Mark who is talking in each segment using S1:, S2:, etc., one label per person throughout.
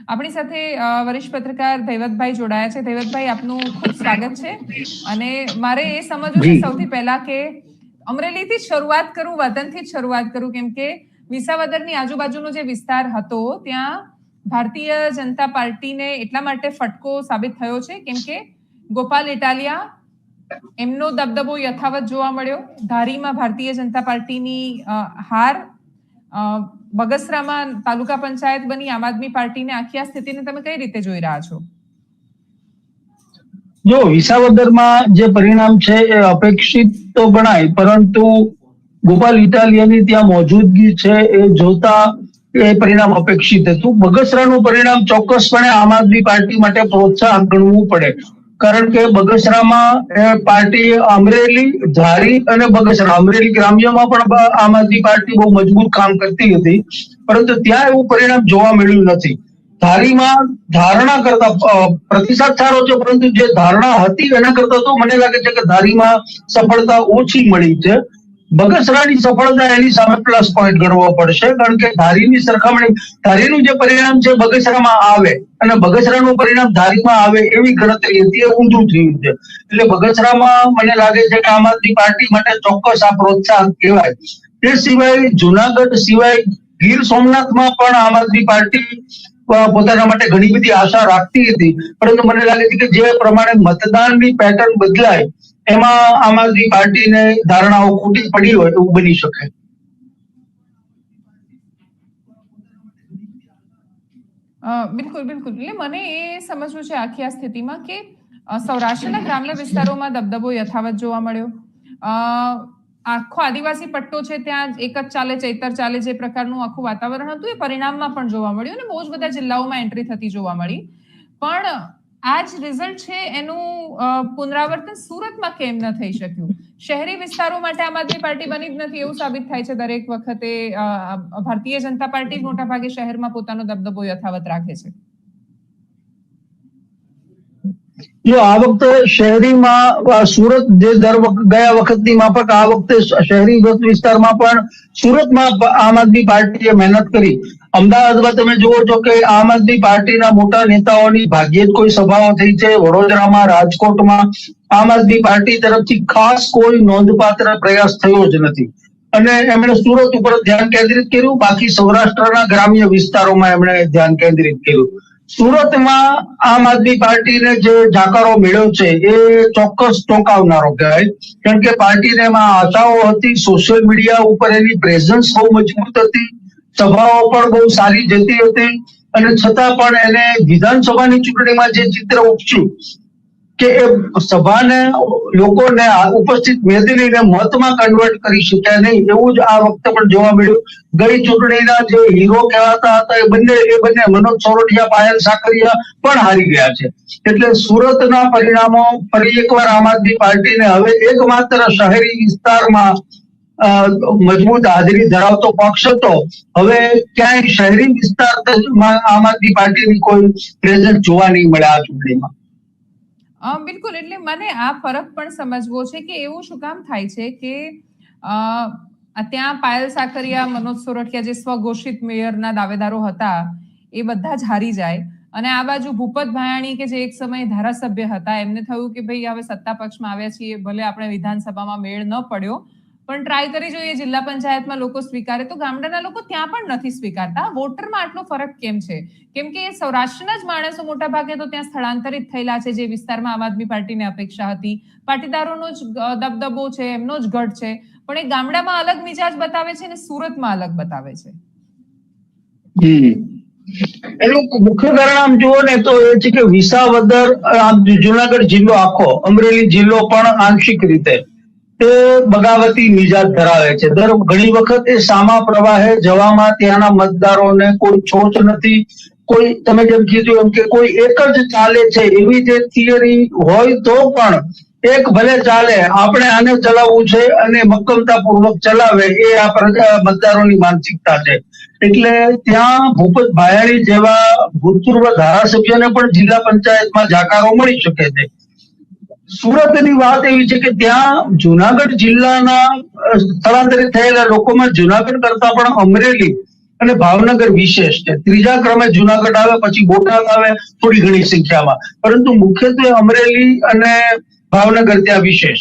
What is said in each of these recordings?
S1: આપણી સાથે વરિષ્ઠ પત્રકાર ધૈવતભાઈ જોડાયા છે. ધૈવતભાઈ, આપનું ખૂબ સ્વાગત છે. અને મારે એ સમજવું છે સૌથી પહેલા કે અમરેલીથી જ શરૂઆત કરું, વતનથી જ શરૂઆત કરું, કેમ કે વિસાવદરની આજુબાજુનો જે વિસ્તાર હતો ત્યાં ભારતીય જનતા પાર્ટીને એટલા માટે ફટકો સાબિત થયો છે કેમ કે ગોપાલ ઇટાલિયા એમનો દબદબો યથાવત જોવા મળ્યો. ધારીમાં ભારતીય જનતા પાર્ટીની હાર, બગસરામાં તાલુકા પંચાયત બની આમ આદમી પાર્ટીને, આખી આ સ્થિતિને તમે કઈ રીતે જોઈ રહ્યા છો?
S2: જો વિસાવદરમાં જે પરિણામ છે એ અપેક્ષિત તો ગણાય, પરંતુ ગોપાલ ઇટાલિયાની ત્યાં મોજૂદગી છે એ જોતા એ પરિણામ અપેક્ષિત હતું. બગસરાનું પરિણામ ચોક્કસપણે આમ આદમી પાર્ટી માટે પ્રોત્સાહન ગણવું પડે, કારણ કે બગસરામાં પાર્ટી અમરેલી, ધારી અને બગસરા, અમરેલી ગ્રામ્યમાં પણ આમ આદમી પાર્ટી બહુ મજબૂત કામ કરતી હતી, પરંતુ ત્યાં એવું પરિણામ જોવા મળ્યું નથી. ધારીમાં ધારણા કરતા પ્રતિસાદ સારો છે, પરંતુ જે ધારણા હતી એના કરતા તો મને લાગે છે કે ધારીમાં સફળતા ઓછી મળી છે. બગસરાની સફળતા એની સામે પ્લસ પોઈન્ટ ગણવો પડશે, કારણ કે ધારીની સરખામણી, ધારીનું જે પરિણામ છે બગસરામાં આવે અને બગસરાનું પરિણામ ધારીમાં આવે એવી ગણતરી હતી, એ ઊંધું થયું છે. એટલે બગસરામાં મને લાગે છે કે આમ આદમી પાર્ટી માટે ચોક્કસ આ પ્રોત્સાહન કહેવાય. એ સિવાય જુનાગઢ સિવાય ગીર સોમનાથમાં પણ આમ આદમી પાર્ટી પોતાના માટે ઘણી બધી આશા રાખતી હતી, પરંતુ મને લાગે છે કે જે પ્રમાણે મતદાનની પેટર્ન બદલાય એમાં આમ આદમી પાર્ટીને ધારણાઓ ખોટી પડી હોય એવું બની શકે.
S1: બિલકુલ બિલકુલ. એટલે મને એ સમજવું છે આખી આ સ્થિતિમાં કે સૌરાષ્ટ્રના ગ્રામ્ય વિસ્તારોમાં દબદબો યથાવત જોવા મળ્યો. આખો આદિવાસી પટ્ટો છે ત્યાં એક જ ચાલે, ચૈતર ચાલે, જે પ્રકારનું આખું વાતાવરણ હતું એ પરિણામમાં પણ જોવા મળ્યું અને બહુ જ બધા જિલ્લાઓમાં એન્ટ્રી થતી જોવા મળી. પણ આ જ રિઝલ્ટ છે એનું પુનરાવર્તન સુરતમાં કેમ ન થઈ શક્યું? શહેરી વિસ્તારો માટે આમ આદમી પાર્ટી બની જ નથી એવું સાબિત થાય છે દરેક વખતે. ભારતીય જનતા પાર્ટી મોટા ભાગે શહેરમાં પોતાનો દબદબો યથાવત રાખે છે.
S2: જો આ વખતે શહેરીમાં સુરત જે ગયા વખતની માફક આ વખતે શહેરી વિસ્તારમાં પણ સુરતમાં આમ આદમી પાર્ટીએ મહેનત કરી. અમદાવાદમાં તમે જુઓ છો કે આમ આદમી પાર્ટીના મોટા નેતાઓની ભાગ્યે જ કોઈ સભાઓ થઈ છે. વડોદરામાં, રાજકોટમાં આમ આદમી પાર્ટી તરફથી ખાસ કોઈ નોંધપાત્ર પ્રયાસ થયો જ નથી અને એમણે સુરત ઉપર ધ્યાન કેન્દ્રિત કર્યું. બાકી સૌરાષ્ટ્રના ગ્રામ્ય વિસ્તારોમાં એમણે ધ્યાન કેન્દ્રિત કર્યું. સુરતમાં આમ આદમી પાર્ટીને જે જાકારો મળ્યો છે એ ચોક્કસ ચોંકાવનારો કહેવાય, કારણ કે પાર્ટીને એમાં આશાઓ હતી. સોશિયલ મીડિયા ઉપર એની પ્રેઝન્સ બહુ મજબૂત હતી, સભાઓ પણ બહુ સારી જતી હતી, અને છતાં પણ એને વિધાનસભાની ચૂંટણીમાં જે ચિત્ર ઉપસ્યું કે એ સભાને લોકોને ઉપસ્થિત મેદનીને મતમાં કન્વર્ટ કરી શક્યા નહીં, એવું જ આ વખતે પણ જોવા મળ્યું. ગઈ ચૂંટણીના જે હીરો કહેવાતા હતા એ બંને મનોજ સોરઠિયા, પાયલ સાકરિયા પણ હારી ગયા છે. એટલે સુરતના પરિણામો ફરી એકવાર આમ આદમી પાર્ટીને હવે એકમાત્ર શહેરી વિસ્તારમાં મજબૂત હાજરી ધરાવતો પક્ષ હતો, હવે ક્યાંય શહેરી વિસ્તારમાં આમ આદમી પાર્ટીની કોઈ પ્રેઝન્સ જોવા નહીં મળે આ ચૂંટણીમાં.
S1: બિલકુલ. એટલે મને આ ફરક પણ સમજવો છે કે એવું શું કામ થાય છે કે ત્યાં પાયલ સાકરિયા, મનોજ સોરઠિયા જે સ્વઘોષિત મેયરના દાવેદારો હતા એ બધા જ હારી જાય, અને આ બાજુ ભૂપત ભાયાણી કે જે એક સમયે ધારાસભ્ય હતા એમને થયું કે ભાઈ હવે સત્તા પક્ષમાં આવ્યા છીએ, ભલે આપણે વિધાનસભામાં મેળ ન પડ્યો પણ ટ્રાય કરી જોઈએ, જિલ્લા પંચાયતમાં લોકો સ્વીકારે, તો ગામડાના લોકો ત્યાં પણ નથી સ્વીકારતા. વોટરમાં આટલો ફરક કેમ છે? કેમ કે સૌરાષ્ટ્રના જ માણસો મોટા ભાગે તો ત્યાં સ્થળાંતરિત થયેલા છે, જે વિસ્તારમાં આમ આદમી પાર્ટીને અપેક્ષા હતી. પાટીદારોનો જ દબદબો છે, એમનો જ ગઢ છે, પણ એ ગામડામાં અલગ મિજાજ બતાવે છે અને સુરતમાં અલગ બતાવે છે.
S2: એનું મુખ્ય કારણ આમ જુઓ ને તો એ છે કે વિસાવદર, જુનાગઢ જિલ્લો આખો, અમરેલી જિલ્લો પણ આંશિક રીતે તે બગાવતી મિજાજ ધરાવે છે. ઘણી વખત એ સામા પ્રવાહે જવામાં ત્યાંના મતદારોને કોઈ છોચ નથી. કોઈ, તમે જેમ કીધું એમ કે કોઈ એક જ ચાલે છે એવી જે થિયરી હોય તો પણ એક ભલે ચાલે, આપણે આને ચલાવવું છે અને મક્કમતા પૂર્વક ચલાવે, એ આ મતદારોની માનસિકતા છે. એટલે ત્યાં ભૂપત ભાયાણી જેવા ભૂતપૂર્વ ધારાસભ્યને પણ જિલ્લા પંચાયતમાં જાકારો મળી શકે છે. સુરતની વાત એવી છે કે ત્યાં જુનાગઢ જિલ્લાના સ્થળાંતરિત થયેલા લોકોમાં જુનાગઢ કરતા પણ અમરેલી અને ભાવનગર વિશેષ છે. ત્રીજા ક્રમે જુનાગઢ આવે, પછી બોટાદ આવે થોડી ઘણી સંખ્યામાં, પરંતુ મુખ્યત્વે અમરેલી અને ભાવનગર ત્યાં વિશેષ.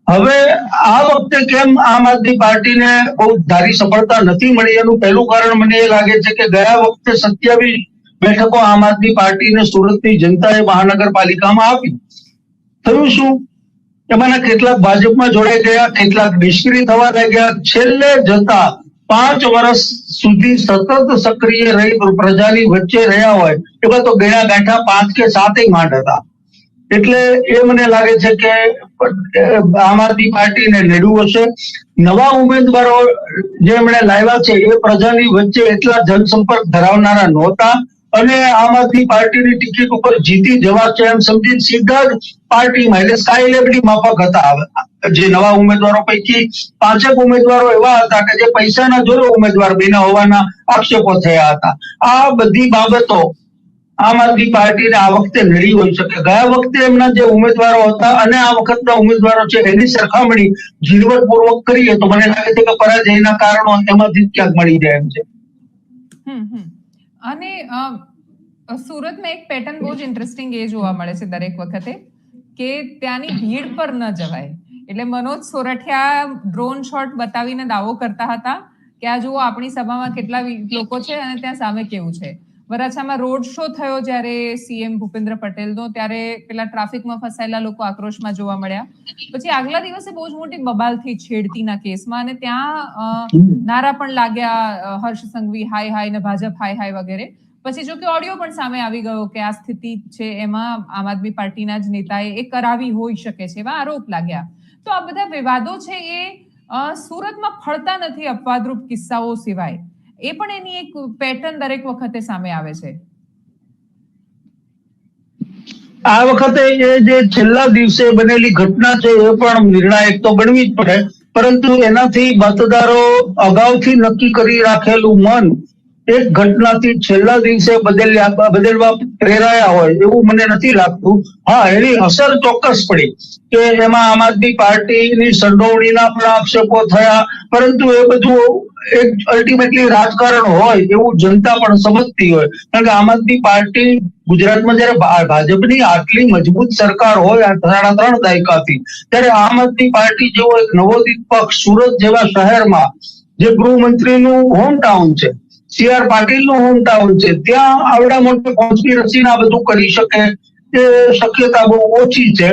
S2: હવે આ વખતે કેમ આમ આદમી પાર્ટીને બહુ ધારી સફળતા નથી મળી, એનું પહેલું કારણ મને એ લાગે છે કે ગયા વખતે 27 બેઠકો આમ આદમી પાર્ટીને સુરતની જનતાએ મહાનગરપાલિકામાં આપી. થયું શું? એમાંના કેટલાક ભાજપમાં જોડાઈ ગયા, કેટલાક નિષ્ક્રિય થવા લાગ્યા. છેલ્લે જતા 5 વર્ષ સુધી સતત સક્રિય રહી પ્રજાની વચ્ચે રહ્યા હોય એવા તો ગયા ગાંઠા 5 કે 7 માંડ હતા. એટલે એ મને લાગે છે કે આમ આદમી પાર્ટીને નડ્યું હશે. નવા ઉમેદવારો જે એમણે લાવ્યા છે એ પ્રજાની વચ્ચે એટલા જનસંપર્ક ધરાવનારા નહોતા, અને આમ આદમી પાર્ટીની ટિકિટ ઉપર જીતી જવા છે એમ સમજીને સીધા જ પાર્ટીમાં એટલે સ્કાયલેબની માફક હતા. જે નવા ઉમેદવારો પૈકી 5 ઉમેદવારો એવા હતા કે જે પૈસાના જોરે ઉમેદવાર બન્યા હોવાના આક્ષેપો થયા હતા. આ બધી બાબતો આમ આદમી પાર્ટીને આ વખતે નડી હોઈ શકે. ગયા વખતે એમના જે ઉમેદવારો હતા અને આ વખતના ઉમેદવારો છે એની સરખામણી ઝીણવટપૂર્વક કરીએ તો મને લાગે છે કે પરાજયના કારણો એમાંથી ક્યાંક મળી જાય એમ છે.
S1: અને સુરતમાં એક પેટર્ન બહુ જ ઇન્ટરેસ્ટિંગ એ જોવા મળે છે દરેક વખતે કે ત્યાંની ભીડ પર ન જવાય. એટલે મનોજ સોરઠિયા ડ્રોન શોટ બતાવીને દાવો કરતા હતા કે આ જુઓ આપણી સભામાં કેટલા લોકો છે અને ત્યાં સામે કેવું છે. વરાછામાં રોડ શો થયો જ્યારે સીએમ ભૂપેન્દ્ર પટેલનો, ત્યારે પેલા ટ્રાફિકમાં ફસાયેલા લોકો આક્રોશમાં જોવા મળ્યા. પછી આગલા દિવસે બહુ જ મોટી બબાલ થઈ છેડતીના કેસમાં, અને ત્યાં નારા પણ લાગ્યા, હર્ષ સંઘવી હાય હાય ને ભાજપ હાય હાય વગેરે. પછી જો કે ઓડિયો પણ સામે આવી ગયો કે આ સ્થિતિ છે એમાં આમ આદમી પાર્ટીના જ નેતાએ એ કરાવી હોઈ શકે છે એવા આરોપ લાગ્યા. તો આ બધા વિવાદો છે એ સુરતમાં ફળતા નથી અપવાદરૂપ કિસ્સાઓ સિવાય. એ પણ એની એક પેટર્ન દરેક વખતે સામે આવે છે.
S2: આ વખતે એ જે છેલ્લા દિવસે બનેલી ઘટના છે એ પણ નિર્ણાયક તો બનવી જ પડે, પરંતુ એનાથી મતદારો અગાઉથી નક્કી કરી રાખેલું મન એક ઘટનાથી છેલ્લા દિવસે બદલવા પ્રેરાયા હોય એવું મને નથી લાગતું. હા, એની અસર ચોક્કસ પડી કે એમાં આમ આદમી પાર્ટીની સંડોવણીના પણ આક્ષેપો થયા, પરંતુ એ બધું એક અલ્ટિમેટલી રાજકારણ હોય એવું જનતા પણ સમજતી હોય. કારણ કે આમ આદમી પાર્ટી ગુજરાતમાં જયારે ભાજપની આટલી મજબૂત સરકાર હોય 3.5 દાયકાથી, ત્યારે આમ આદમી પાર્ટી જેવો એક નવોદિત પક્ષ સુરત જેવા શહેરમાં જે ગૃહમંત્રીનું હોમટાઉન છે, CR પાટીલનું હોમટાઉન છે, ત્યાં આવડા મોટી કોન્સ્પિરસી આ બધું કરી શકે એ શક્યતા બહુ ઓછી છે.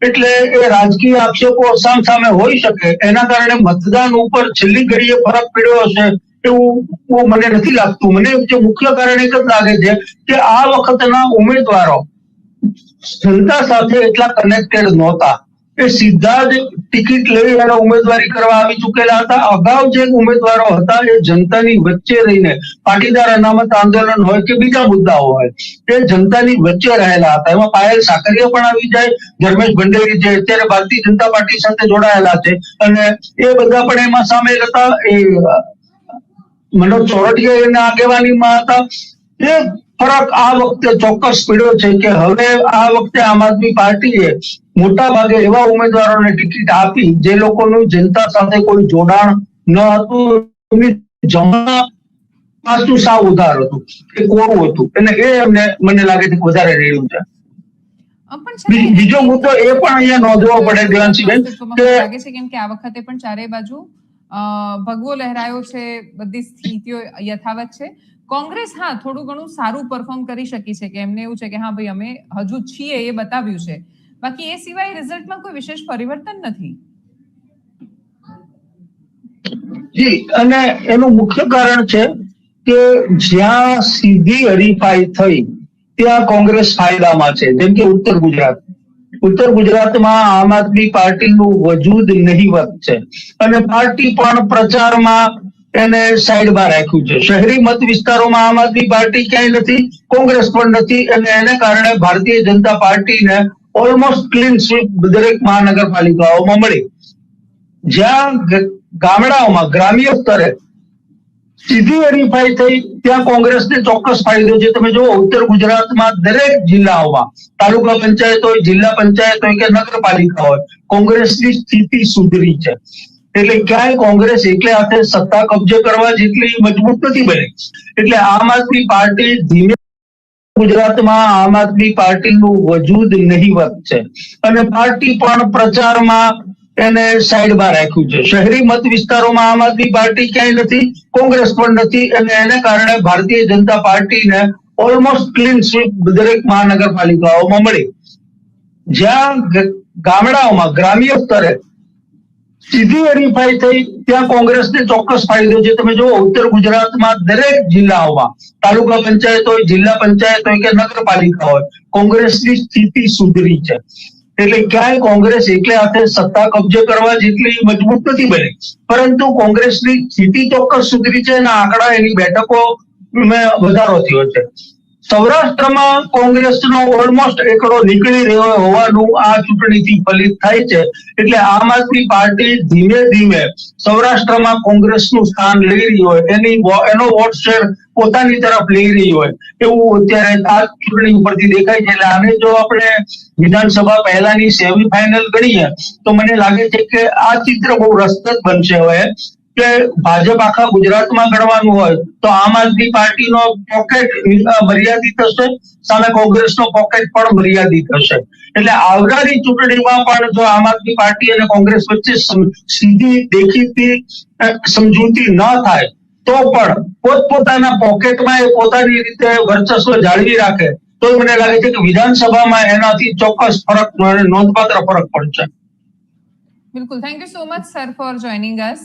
S2: એટલે એ રાજકીય આક્ષેપો સામે હોઈ શકે, એના કારણે મતદાન ઉપર છેલ્લી ઘડીએ ફરક પડ્યો હશે એવું મને નથી લાગતું. મને જે મુખ્ય કારણ એક જ લાગે છે કે આ વખતના ઉમેદવારો જનતા સાથે એટલા કનેક્ટેડ નહોતા. એ સીધા જ ટિકિટ લઈ અને ઉમેદવારી કરવા આવી ચૂકેલા હતા. અગાઉ જે ઉમેદવારો હતા એ જનતાની વચ્ચે રહીને, પાટીદાર અનામત આંદોલન હોય કે બીજા મુદ્દાઓ હોય, એ જનતાની વચ્ચે રહેલા હતા. એમાં પાયલ સાકરિયા પણ આવી જાય, ધર્મેશ ભંડેરી જે અત્યારે ભારતીય જનતા પાર્ટી સાથે જોડાયેલા છે, અને એ બધા પણ એમાં સામેલ હતા. એ મનોજ સોરઠિયા એના આગેવાનીમાં હતા. એ ફરક આ વખતે ચોક્કસ પડ્યો છે કે હવે આ વખતે આમ આદમી પાર્ટીએ મોટા ભાગે એવા ઉમેદવારોને ટિકિટ આપી જે લોકોનું જનતા સાથે કોઈ જોડાણ ન હતું, જમા પાછું સાવ ઉધાર હતું, એ કોરું હતું, અને એ અમને મને લાગે છે વધારે રહ્યું છે. બીજો મુદ્દો એ પણ અહીંયા નોંધવો પડે દેવાંશીબેન કે
S1: લાગે છે કેમ કે આ વખતે પણ ચારે બાજુ ભગવો લહેરાયો છે, બધી સ્થિતિઓ યથાવત છે. કોંગ્રેસ હા થોડું ઘણું સારું પરફોર્મ કરી શકી છે કે એમને એવું છે કે હા ભાઈ અમે હજુ છીએ એ બતાવ્યું છે, બાકી એ સિવાય રિઝલ્ટમાં કોઈ વિશેષ પરિવર્તન નથી.
S2: જી, અને એનું મુખ્ય કારણ છે કે જ્યાં સીધી હરીફાઈ થઈ ત્યાં કોંગ્રેસ ફાયદામાં છે. જેમ કે ઉત્તર ગુજરાતમાં આમ આદમી પાર્ટીનું વજૂદ નહીવત છે, અને પાર્ટી પણ પ્રચારમાં એને સાઈડમાં રાખ્યું છે. શહેરી મત વિસ્તારોમાં આમ આદમી પાર્ટી ક્યાંય નથી, કોંગ્રેસ પણ નથી, અને એને કારણે ભારતીય જનતા પાર્ટીને ઓલમોસ્ટ ક્લીન સ્વીપ દરેક મહાનગરપાલિકાઓમાં મળી. જ્યાં ગામડાઓમાં ગ્રામ્ય સ્તરે સીધી હરીફાઈ થઈ ત્યાં કોંગ્રેસને ચોક્કસ ફાયદો છે. તમે જુઓ ઉત્તર ગુજરાતમાં દરેક જિલ્લાઓમાં તાલુકા પંચાયત હોય, જિલ્લા પંચાયત હોય કે નગરપાલિકા હોય, કોંગ્રેસની સ્થિતિ સુધરી છે. એટલે ક્યાંય કોંગ્રેસ એકલે હાથે સત્તા કબજે કરવા જેટલી મજબૂત નથી બની. એટલે આમ આદમી પાર્ટી ધીમે ગુજરાતમાં આમ આદમી પાર્ટીનું વજૂદ નહીવત છે અને પાર્ટી પણ પ્રચારમાં એને સાઈડમાં રાખ્યું છે. શહેરી મત વિસ્તારોમાં આમ આદમી પાર્ટી ક્યાંય નથી, કોંગ્રેસ પણ નથી અને એને કારણે ભારતીય જનતા પાર્ટીને ઓલમોસ્ટ ક્લીન સ્વીપ દરેક મહાનગરપાલિકાઓમાં મળી. જ્યાં ગામડાઓમાં ગ્રામ્ય સ્તરે સીધી વેરીફાઈ થઈ ત્યાં કોંગ્રેસને ચોક્કસ ફાયદો છે. તમે જુઓ ઉત્તર ગુજરાતમાં દરેક જિલ્લાઓમાં તાલુકા પંચાયત હોય, જિલ્લા પંચાયત હોય કે નગરપાલિકા હોય, કોંગ્રેસની સ્થિતિ સુધરી છે. એટલે ક્યાંય કોંગ્રેસ એકલે હાથે સત્તા કબજે કરવા જેટલી મજબૂત નથી બની, પરંતુ કોંગ્રેસની સ્થિતિ ચોક્કસ સુધરી છે અને આંકડા એની બેઠકો વધારો થયો છે. સૌરાષ્ટ્રમાં કોંગ્રેસનો ઓલમોસ્ટ એકડો નીકળી રહ્યો હોવાનું આ ચૂંટણીથી ફલિત થાય છે. એટલે આમ આદમી પાર્ટી ધીમે ધીમે સૌરાષ્ટ્રમાં કોંગ્રેસનું સ્થાન લઈ રહી હોય, એનો વોટ શેર પોતાની તરફ લઈ રહી હોય એવું અત્યારે આ ચૂંટણી ઉપરથી દેખાય છે. એટલે આને જો આપણે વિધાનસભા પહેલાની સેમીફાઇનલ ગણીએ તો મને લાગે છે કે આ ચિત્ર બહુ રસપ્રદ બનશે હવે કે ભાજપ આખા ગુજરાતમાં ગણવાનું હોય તો આમ આદમી પાર્ટીનો પોકેટ મર્યાદિત હશે, સામે કોંગ્રેસનો પોકેટ પણ મર્યાદિત હશે. એટલે આવનારી ચૂંટણીમાં પણ જો આમ આદમી પાર્ટી અને કોંગ્રેસ વચ્ચે સીધી દેખીતી સમજૂતી ન થાય તો પણ પોતપોતાના પોકેટમાં એ પોતાની રીતે વર્ચસ્વ જાળવી રાખે તો મને લાગે છે કે વિધાનસભામાં એનાથી ચોક્કસ ફરક, નોંધપાત્ર ફરક પડશે.
S1: બિલકુલ. Thank you so much sir for joining us.